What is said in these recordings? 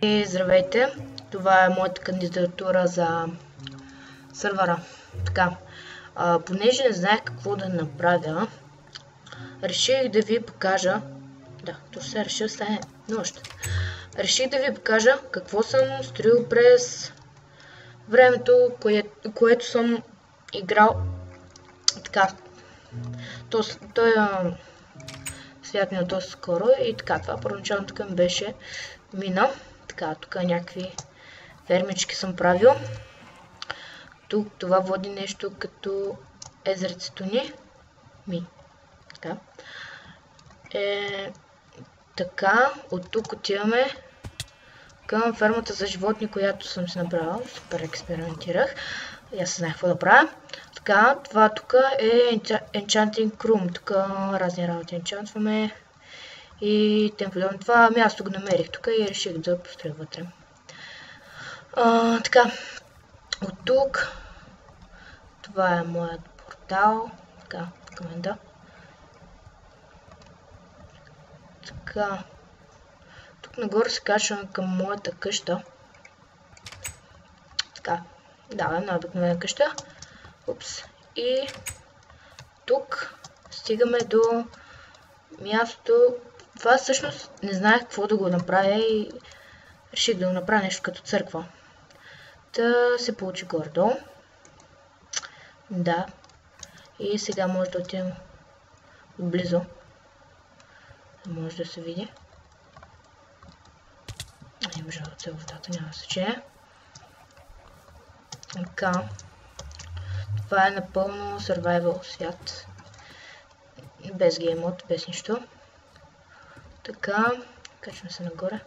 И здравейте, това е моята кандидатура за сървъра. Така, понеже не знаех какво да направя, реших да ви покажа. Да, точно сега решил стане нощ. Реших да ви покажа какво съм строил през времето, което съм играл. Така, той свят мина доста скоро и така, това първоначално тук ми беше мина. Така, тук някакви фермички съм правил. Тук това води нещо като езерцето ни. Така. Така, от тук отиваме към фермата за животни, която съм си направил. Супер експериментирах. И аз знаех какво да правя. Така, това тук е Enchanting Room. Тук разни работи енчантваме. И тем подобно. Това място го намерих тук и реших да построя вътре. Така, от тук това е моят портал. Така, комента. Така, тук нагоре се качвам към моята къща. Така, да, една обикновена къща. Упс. И тук стигаме до мястото. Това всъщност не знаех какво да го направя и реших да го направя нещо като църква. Та се получи гордо. Да. И сега може да отидем близо. Може да се види. Има жалко цел водата, няма значение. Така. Това е напълно survival свят. Без геймод, без нищо. Така, качваме се нагоре.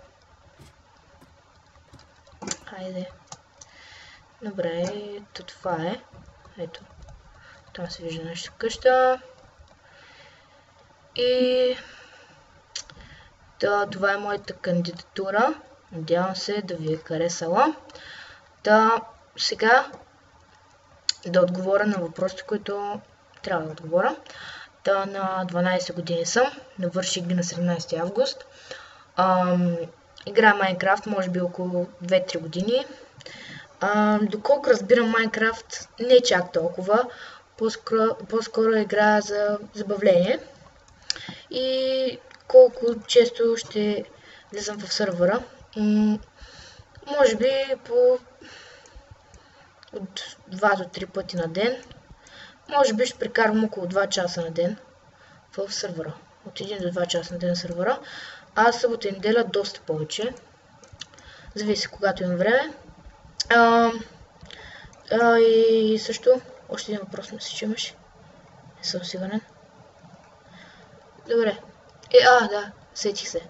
Хайде. Добре, ето това е. Ето. Там се вижда нашата къща. И това е моята кандидатура. Надявам се да ви е харесала. Сега да отговоря на въпросите, които трябва да отговоря. На 12 години съм. Навърших ги на 17 август. Играя Майнкрафт, може би около 2-3 години. Доколко разбирам Майнкрафт, не чак толкова. По-скоро играя за забавление. И колко често ще влизам в сървъра. Може би от 2 до 3 пъти на ден. Може би ще прекарвам около 2 часа на ден в сървъра. От 1 до 2 часа на ден в сървъра. А събота и неделя доста повече. Зависи когато имам време. И също, още един въпрос мисля, че имаш. Не съм сигурен. Добре. Да, сетих се.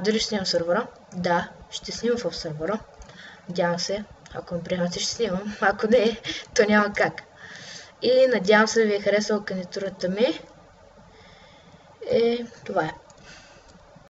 Дали ще снимам сървъра? Да, ще снимам в сървъра. Надявам се. Ако ме приемате, ще снимам. Ако не, то няма как. И надявам се да ви е харесала кандидатурата ми. Това е.